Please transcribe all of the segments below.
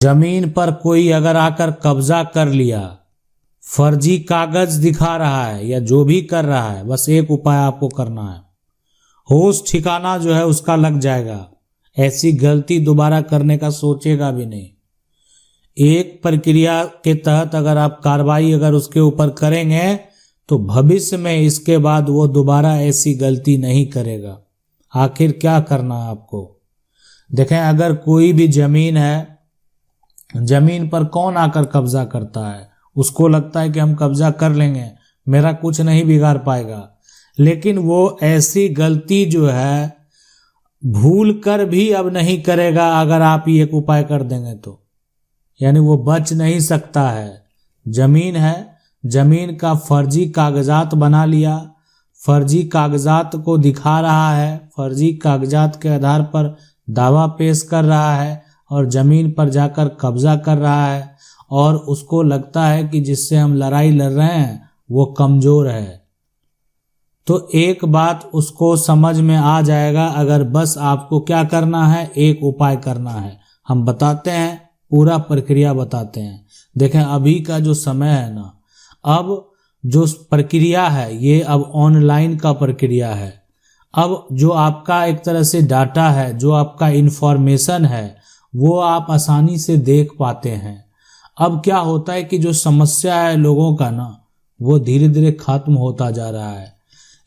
जमीन पर कोई अगर आकर कब्जा कर लिया, फर्जी कागज दिखा रहा है या जो भी कर रहा है, बस एक उपाय आपको करना है, होश ठिकाना जो है उसका लग जाएगा। ऐसी गलती दोबारा करने का सोचेगा भी नहीं। एक प्रक्रिया के तहत अगर आप कार्रवाई अगर उसके ऊपर करेंगे तो भविष्य में इसके बाद वो दोबारा ऐसी गलती नहीं करेगा। आखिर क्या करना है आपको? देखें, अगर कोई भी जमीन है, जमीन पर कौन आकर कब्जा करता है, उसको लगता है कि हम कब्जा कर लेंगे, मेरा कुछ नहीं बिगाड़ पाएगा। लेकिन वो ऐसी गलती जो है भूल कर भी अब नहीं करेगा अगर आप ये एक उपाय कर देंगे तो, यानी वो बच नहीं सकता है। जमीन है, जमीन का फर्जी कागजात बना लिया, फर्जी कागजात को दिखा रहा है, फर्जी कागजात के आधार पर दावा पेश कर रहा है और जमीन पर जाकर कब्जा कर रहा है, और उसको लगता है कि जिससे हम लड़ाई लड़ रहे हैं वो कमजोर है। तो एक बात उसको समझ में आ जाएगा, अगर बस आपको क्या करना है, एक उपाय करना है। हम बताते हैं, पूरा प्रक्रिया बताते हैं। देखें, अभी का जो समय है ना, अब जो प्रक्रिया है ये अब ऑनलाइन का प्रक्रिया है। अब जो आपका एक तरह से डाटा है, जो आपका इंफॉर्मेशन है, वो आप आसानी से देख पाते हैं। अब क्या होता है कि जो समस्या है लोगों का ना, वो धीरे धीरे खत्म होता जा रहा है,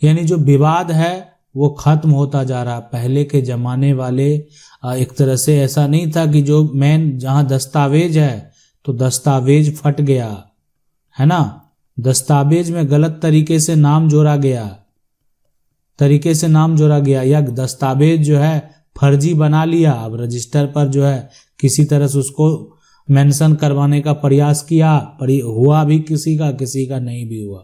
यानी जो विवाद है वो खत्म होता जा रहा है। पहले के जमाने वाले एक तरह से ऐसा नहीं था कि जो मेन जहां दस्तावेज है तो दस्तावेज फट गया है ना, दस्तावेज में गलत तरीके से नाम जोड़ा गया या दस्तावेज जो है फर्जी बना लिया। अब रजिस्टर पर जो है किसी तरह से उसको मेंशन करवाने का प्रयास किया, हुआ भी किसी का नहीं भी हुआ।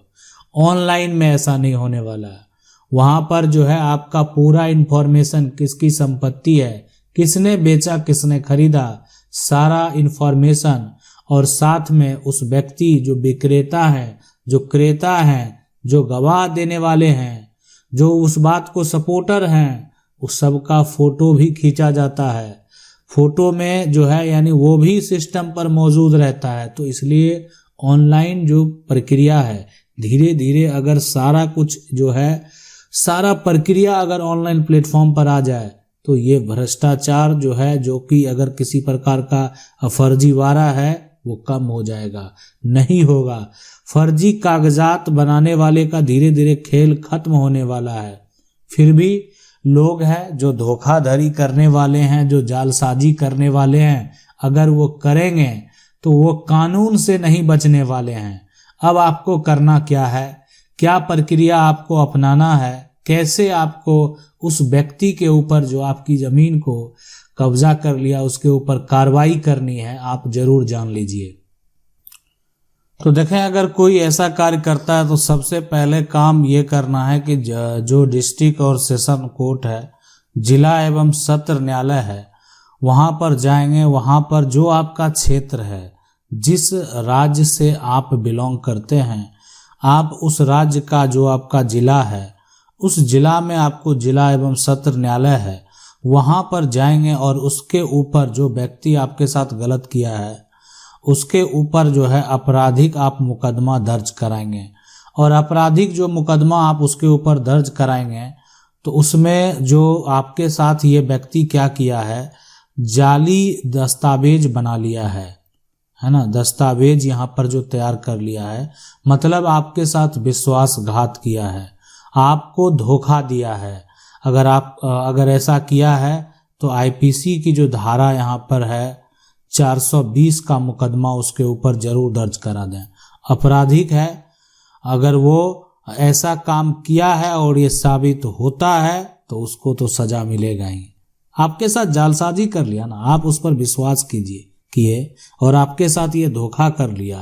ऑनलाइन में ऐसा नहीं होने वाला है। वहां पर जो है आपका पूरा इंफॉर्मेशन, किसकी संपत्ति है, किसने बेचा, किसने खरीदा, सारा इंफॉर्मेशन, और साथ में उस व्यक्ति जो विक्रेता है, जो क्रेता है, जो गवाह देने वाले हैं, जो उस बात को सपोर्टर हैं, उस सब का फोटो भी खींचा जाता है। फोटो में जो है यानी वो भी सिस्टम पर मौजूद रहता है। तो इसलिए ऑनलाइन जो प्रक्रिया है, धीरे धीरे अगर सारा कुछ जो है, सारा प्रक्रिया अगर ऑनलाइन प्लेटफॉर्म पर आ जाए तो ये भ्रष्टाचार जो है, जो कि अगर किसी प्रकार का फर्जीवाड़ा है, वो कम हो जाएगा, नहीं होगा। फर्जी कागजात बनाने वाले का धीरे धीरे खेल खत्म होने वाला है। फिर भी लोग हैं जो धोखाधड़ी करने वाले हैं, जो जालसाजी करने वाले हैं, अगर वो करेंगे तो वो कानून से नहीं बचने वाले हैं। अब आपको करना क्या है, क्या प्रक्रिया आपको अपनाना है, कैसे आपको उस व्यक्ति के ऊपर जो आपकी जमीन को कब्जा कर लिया उसके ऊपर कार्रवाई करनी है, आप जरूर जान लीजिए। तो देखें, अगर कोई ऐसा कार्य करता है तो सबसे पहले काम ये करना है कि जो डिस्ट्रिक्ट और सेशन कोर्ट है, जिला एवं सत्र न्यायालय है, वहां पर जाएंगे। वहां पर जो आपका क्षेत्र है, जिस राज्य से आप बिलोंग करते हैं, आप उस राज्य का जो आपका जिला है, उस जिला में आपको जिला एवं सत्र न्यायालय है, वहां पर जाएंगे और उसके ऊपर जो व्यक्ति आपके साथ गलत किया है उसके ऊपर जो है आपराधिक आप मुकदमा दर्ज कराएंगे। और आपराधिक जो मुकदमा आप उसके ऊपर दर्ज कराएंगे तो उसमें जो आपके साथ ये व्यक्ति क्या किया है, जाली दस्तावेज बना लिया है ना, दस्तावेज यहाँ पर जो तैयार कर लिया है, मतलब आपके साथ विश्वासघात किया है, आपको धोखा दिया है। अगर ऐसा किया है तो आईपीसी की जो धारा यहाँ पर है 420 का मुकदमा उसके ऊपर जरूर दर्ज करा दें। आपराधिक है, अगर वो ऐसा काम किया है और ये साबित होता है तो उसको तो सजा मिलेगा ही। आपके साथ जालसाजी कर लिया ना, आप उस पर विश्वास किए और आपके साथ ये धोखा कर लिया,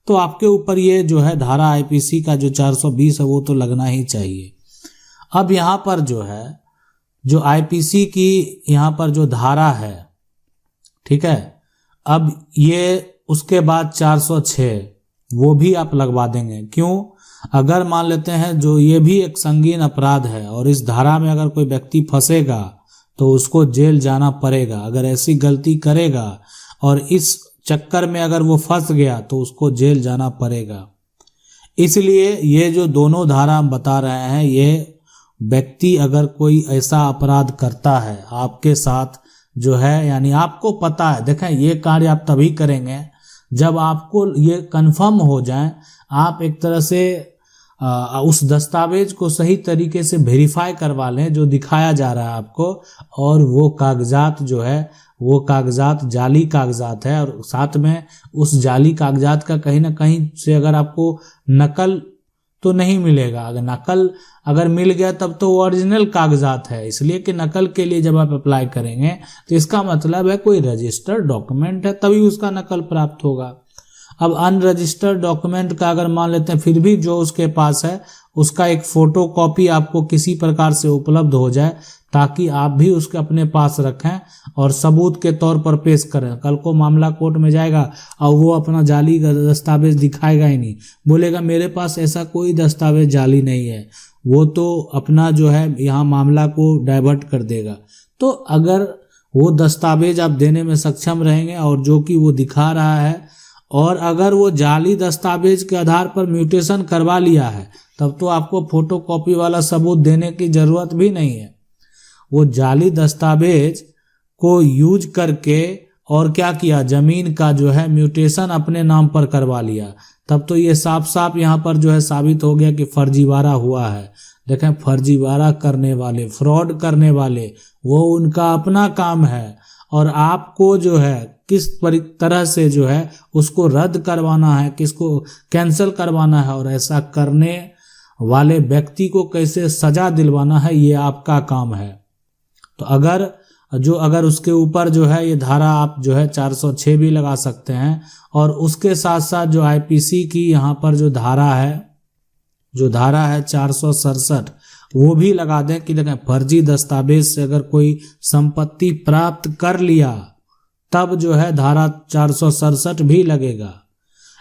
तो आपके ऊपर ये जो है धारा आईपीसी का जो 420 है वो तो लगना ही चाहिए। अब यहाँ पर जो है, जो आईपीसी की यहाँ पर जो धारा है, ठीक है, अब ये उसके बाद 406 वो भी आप लगवा देंगे। क्यों? अगर मान लेते हैं जो ये भी एक संगीन अपराध है और इस धारा में अगर कोई व्यक्ति फंसेगा तो उसको जेल जाना पड़ेगा। अगर ऐसी गलती करेगा और इस चक्कर में अगर वो फंस गया तो उसको जेल जाना पड़ेगा। इसलिए ये जो दोनों धारा हम बता रहे हैं, ये व्यक्ति अगर कोई ऐसा अपराध करता है आपके साथ जो है, यानी आपको पता है, देखें ये कार्य आप तभी करेंगे जब आपको ये कंफर्म हो जाए, आप एक तरह से उस दस्तावेज को सही तरीके से वेरीफाई करवा लें जो दिखाया जा रहा है आपको, और वो कागजात जो है वो कागजात जाली कागजात है, और साथ में उस जाली कागजात का कहीं ना कहीं से अगर आपको नकल तो नहीं मिलेगा। अगर नकल अगर मिल गया तब तो ओरिजिनल कागजात है, इसलिए कि नकल के लिए जब आप अप्लाई करेंगे तो इसका मतलब है कोई रजिस्टर्ड डॉक्यूमेंट है तभी उसका नकल प्राप्त होगा। अब अनरजिस्टर्ड डॉक्यूमेंट का अगर मान लेते हैं, फिर भी जो उसके पास है उसका एक फोटो कॉपी आपको किसी प्रकार से उपलब्ध हो जाए, ताकि आप भी उसके अपने पास रखें और सबूत के तौर पर पेश करें। कल को मामला कोर्ट में जाएगा और वो अपना जाली दस्तावेज दिखाएगा ही नहीं, बोलेगा मेरे पास ऐसा कोई दस्तावेज जाली नहीं है, वो तो अपना जो है यहाँ मामला को डाइवर्ट कर देगा। तो अगर वो दस्तावेज आप देने में सक्षम रहेंगे और जो कि वो दिखा रहा है, और अगर वो जाली दस्तावेज के आधार पर म्यूटेशन करवा लिया है, तब तो आपको फोटोकॉपी वाला सबूत देने की जरूरत भी नहीं है। वो जाली दस्तावेज को यूज करके और क्या किया, जमीन का जो है म्यूटेशन अपने नाम पर करवा लिया, तब तो ये साफ साफ यहाँ पर जो है साबित हो गया कि फर्जीवाड़ा हुआ है। देखें, फर्जीवाड़ा करने वाले, फ्रॉड करने वाले, वो उनका अपना काम है, और आपको जो है किस तरह से जो है उसको रद्द करवाना है, किसको कैंसिल करवाना है, और ऐसा करने वाले व्यक्ति को कैसे सजा दिलवाना है, ये आपका काम है। तो अगर उसके ऊपर जो है ये धारा आप जो है 406 भी लगा सकते हैं, और उसके साथ साथ जो आईपीसी की यहाँ पर जो धारा है 467 वो भी लगा दें कि देखें, फर्जी दस्तावेज से अगर कोई संपत्ति प्राप्त कर लिया तब जो है धारा 467 भी लगेगा।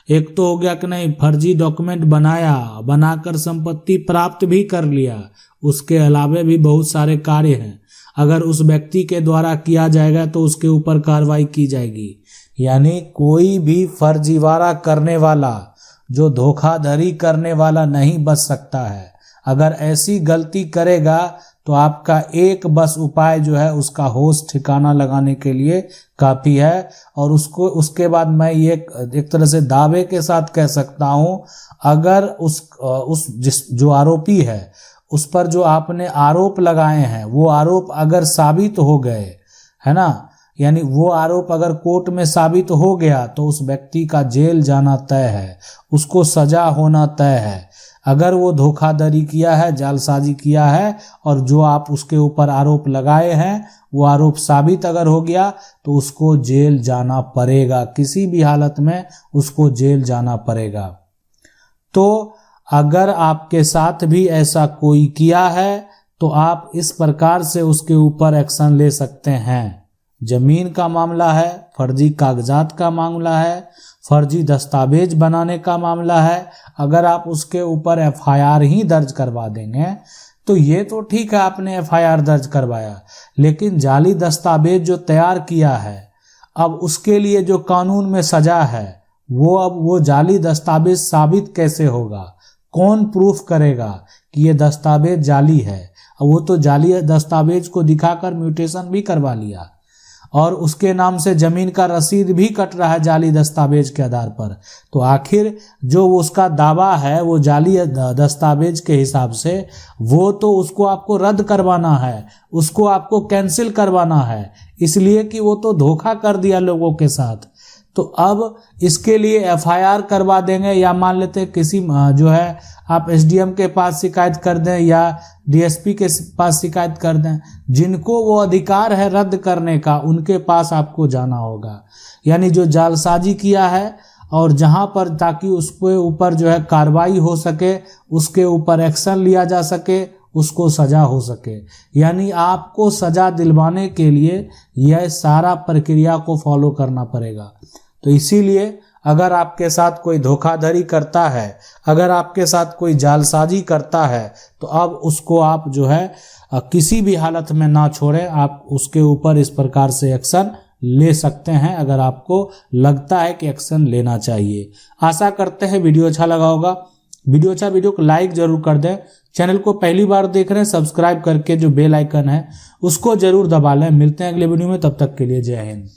एक तो हो गया कि नहीं, फर्जी डॉक्यूमेंट बनाकर संपत्ति प्राप्त भी कर लिया, उसके अलावा भी बहुत सारे कार्य हैं, अगर उस व्यक्ति के द्वारा किया जाएगा तो उसके ऊपर कार्रवाई की जाएगी। यानी कोई भी फर्जीवाड़ा करने वाला, जो धोखाधड़ी करने वाला नहीं बच सकता है। अगर ऐसी गलती करेगा तो आपका एक बस उपाय जो है उसका होश ठिकाना लगाने के लिए काफ़ी है। और उसके बाद मैं ये एक तरह से दावे के साथ कह सकता हूँ, अगर जो आरोपी है उस पर जो आपने आरोप लगाए हैं वो आरोप अगर साबित हो गए, है ना, यानी वो आरोप अगर कोर्ट में साबित हो गया तो उस व्यक्ति का जेल जाना तय है, उसको सजा होना तय है। अगर वो धोखाधड़ी किया है, जालसाजी किया है, और जो आप उसके ऊपर आरोप लगाए हैं वो आरोप साबित अगर हो गया तो उसको जेल जाना पड़ेगा, किसी भी हालत में उसको जेल जाना पड़ेगा। तो अगर आपके साथ भी ऐसा कोई किया है तो आप इस प्रकार से उसके ऊपर एक्शन ले सकते हैं। जमीन का मामला है, फर्जी कागजात का मामला है, फर्जी दस्तावेज बनाने का मामला है, अगर आप उसके ऊपर एफआईआर ही दर्ज करवा देंगे तो ये तो ठीक है, आपने एफआईआर दर्ज करवाया, लेकिन जाली दस्तावेज जो तैयार किया है, अब उसके लिए जो कानून में सजा है अब वो जाली दस्तावेज साबित कैसे होगा, कौन प्रूफ करेगा कि ये दस्तावेज जाली है। अब वो तो जाली दस्तावेज को दिखाकर म्यूटेशन भी करवा लिया और उसके नाम से जमीन का रसीद भी कट रहा है जाली दस्तावेज के आधार पर, तो आखिर जो उसका दावा है वो जाली दस्तावेज के हिसाब से वो तो उसको आपको रद्द करवाना है, उसको आपको कैंसिल करवाना है, इसलिए कि वो तो धोखा कर दिया लोगों के साथ। तो अब इसके लिए एफआईआर करवा देंगे, या मान लेते हैं किसी जो है आप एसडीएम के पास शिकायत कर दें या डीएसपी के पास शिकायत कर दें, जिनको वो अधिकार है रद्द करने का उनके पास आपको जाना होगा। यानी जो जालसाजी किया है और जहां पर, ताकि उसके ऊपर जो है कार्रवाई हो सके, उसके ऊपर एक्शन लिया जा सके, उसको सजा हो सके, यानी आपको सजा दिलवाने के लिए यह सारा प्रक्रिया को फॉलो करना पड़ेगा। तो इसीलिए अगर आपके साथ कोई धोखाधड़ी करता है, अगर आपके साथ कोई जालसाजी करता है, तो अब उसको आप जो है किसी भी हालत में ना छोड़ें, आप उसके ऊपर इस प्रकार से एक्शन ले सकते हैं अगर आपको लगता है कि एक्शन लेना चाहिए। आशा करते हैं वीडियो अच्छा लगा होगा। वीडियो को लाइक जरूर कर दें। चैनल को पहली बार देख रहे हैं, सब्सक्राइब करके जो बेल आइकन है उसको जरूर दबा लें। मिलते हैं अगले वीडियो में, तब तक के लिए जय हिंद।